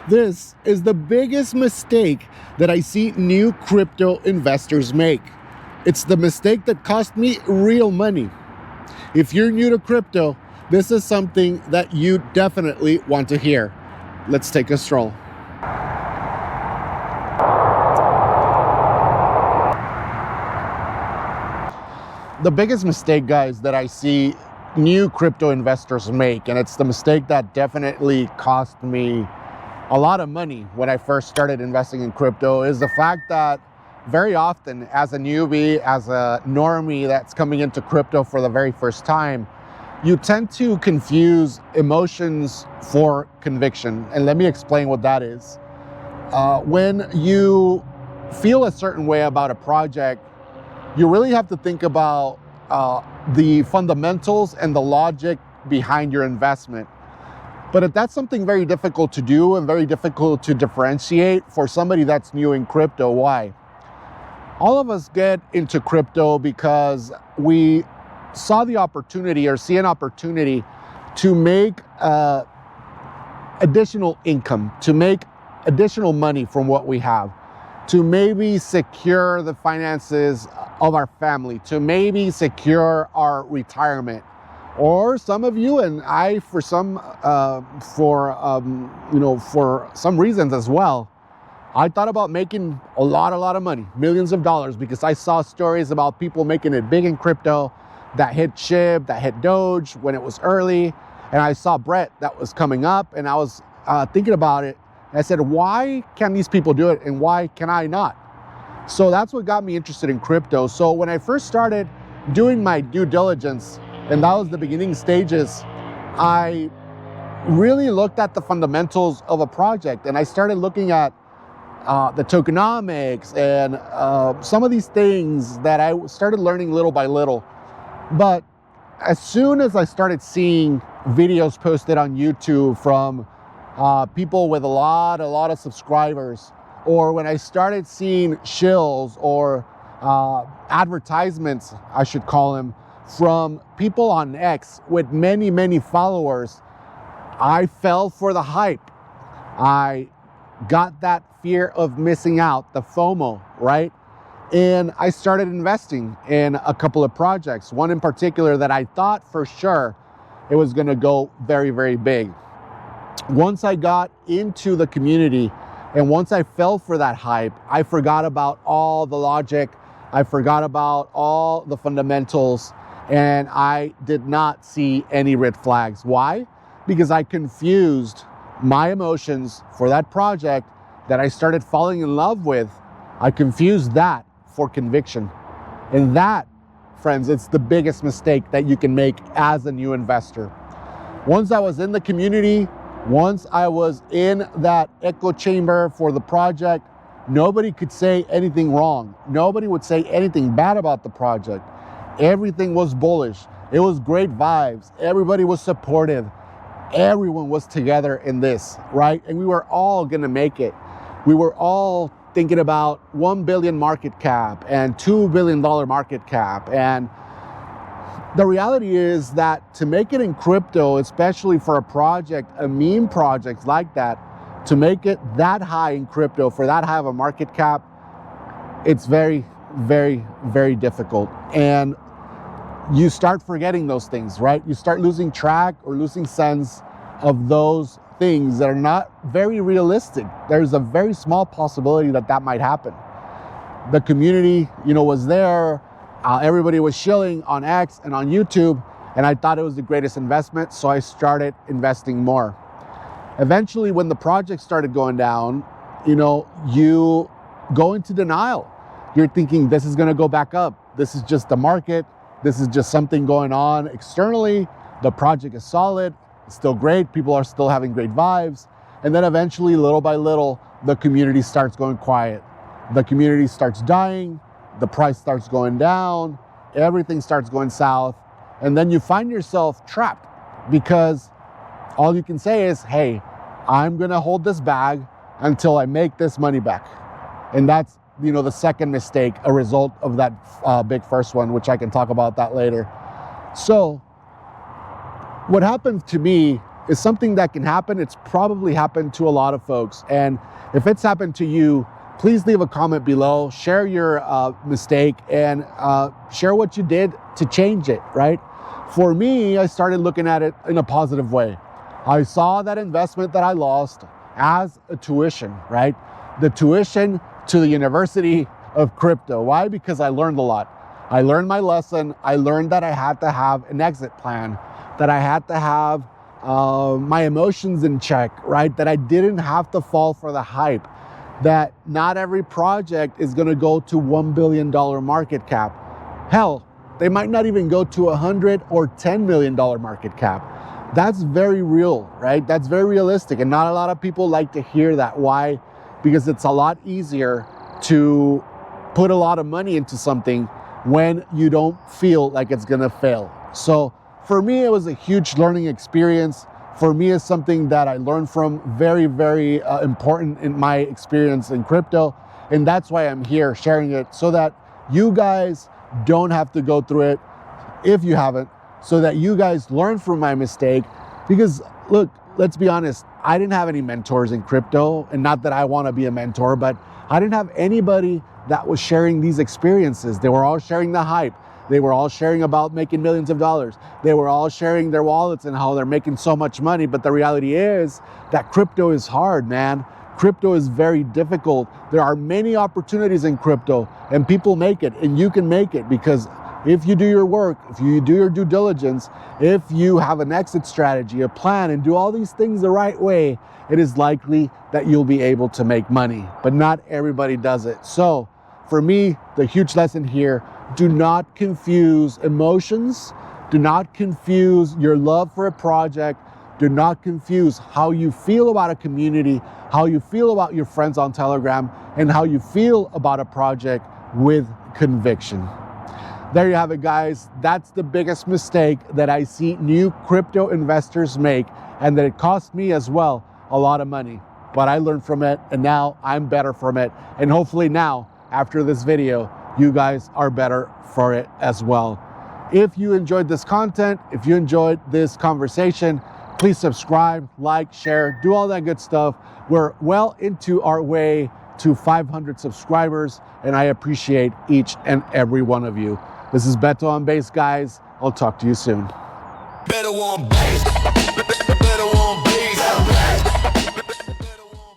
This is the biggest mistake that I see new crypto investors make. It's the mistake that cost me real money. If you're new to crypto, this is something that you definitely want to hear. Let's take a stroll. The biggest mistake, guys, that I see new crypto investors make, and it's the mistake that definitely cost me a lot of money when I first started investing in crypto, is the fact that very often as a newbie, as a normie that's coming into crypto for the very first time, you tend to confuse emotions for conviction. And let me explain what that is. When you feel a certain way about a project, you really have to think about the fundamentals and the logic behind your investment. But that's something very difficult to do and very difficult to differentiate for somebody that's new in crypto. Why? All of us get into crypto because we saw the opportunity or see an opportunity to make additional income, to make additional money from what we have, to maybe secure the finances of our family, to maybe secure our retirement. Or some of you and I, for some reasons as well, I thought about making a lot of money, millions of dollars, because I saw stories about people making it big in crypto that hit SHIB, that hit Doge when it was early. And I saw Brett that was coming up, and I was thinking about it. And I said, why can these people do it and why can I not? So that's what got me interested in crypto. So when I first started doing my due diligence, and that was the beginning stages, I really looked at the fundamentals of a project, and I started looking at the tokenomics and some of these things that I started learning little by little. But as soon as I started seeing videos posted on YouTube from people with a lot of subscribers, or when I started seeing shills or advertisements, I should call them, from people on X with many followers, I fell for the hype. I got that fear of missing out, the FOMO, right? And I started investing in a couple of projects, one in particular that I thought for sure it was going to go very big. Once I got into the community and once I fell for that hype, I forgot about all the logic, I forgot about all the fundamentals, and I did not see any red flags. Why? Because I confused my emotions for that project that I started falling in love with. I confused that for conviction. And that, friends, it's the biggest mistake that you can make as a new investor. Once I was in the community, once I was in that echo chamber for the project, nobody could say anything wrong. Nobody would say anything bad about the project. Everything was bullish. It was great vibes. Everybody was supportive. Everyone was together in this, right? And we were all gonna make it. We were all thinking about 1 billion market cap and $2 billion market cap. And the reality is that to make it in crypto, especially for a project, a meme project like that, to make it that high in crypto, for that high of a market cap, it's very difficult. And you start forgetting those things, right? You start losing track or losing sense of those things that are not very realistic. There's a very small possibility that that might happen. The community, was there. Everybody was shilling on X and on YouTube, and I thought it was the greatest investment, so I started investing more. Eventually, when the project started going down, you go into denial. You're thinking, this is gonna go back up. This is just the market. This is just something going on externally. The project is solid, it's still great. People are still having great vibes. And then eventually, little by little, the community starts going quiet. The community starts dying. The price starts going down. Everything starts going south. And then you find yourself trapped because all you can say is, hey, I'm gonna hold this bag until I make this money back. And that's the second mistake, a result of that big first one, which I can talk about that later. So what happened to me is something that can happen. It's probably happened to a lot of folks. And if it's happened to you, please leave a comment below, share your mistake, and share what you did to change it, right? For me, I started looking at it in a positive way. I saw that investment that I lost as a tuition, right? The tuition to the University of Crypto. Why? Because I learned a lot. I learned my lesson. I learned that I had to have an exit plan, that I had to have my emotions in check, right? That I didn't have to fall for the hype, that not every project is going to go to $1 billion market cap. Hell, they might not even go to $100 or $10 million market cap. That's very real, right? That's very realistic. And not a lot of people like to hear that. Why? Because it's a lot easier to put a lot of money into something when you don't feel like it's going to fail. So for me, it was a huge learning experience. For me, it's something that I learned from, very, very important in my experience in crypto. And that's why I'm here sharing it, so that you guys don't have to go through it if you haven't, so that you guys learn from my mistake. Because look, let's be honest, I didn't have any mentors in crypto, and not that I want to be a mentor, but I didn't have anybody that was sharing these experiences. They were all sharing the hype. They were all sharing about making millions of dollars. They were all sharing their wallets and how they're making so much money. But the reality is that crypto is hard, man. Crypto is very difficult. There are many opportunities in crypto, and people make it, and you can make it, because if you do your work, if you do your due diligence, if you have an exit strategy, a plan, and do all these things the right way, it is likely that you'll be able to make money. But not everybody does it. So for me, the huge lesson here: do not confuse emotions. Do not confuse your love for a project. Do not confuse how you feel about a community, how you feel about your friends on Telegram, and how you feel about a project with conviction. There you have it, guys. That's the biggest mistake that I see new crypto investors make, and that it cost me as well a lot of money. But I learned from it, and now I'm better from it. And hopefully now, after this video, you guys are better for it as well. If you enjoyed this content, if you enjoyed this conversation, please subscribe, like, share, do all that good stuff. We're well into our way to 500 subscribers, and I appreciate each and every one of you. This is Beto on Base, guys. I'll talk to you soon. Beto on Base.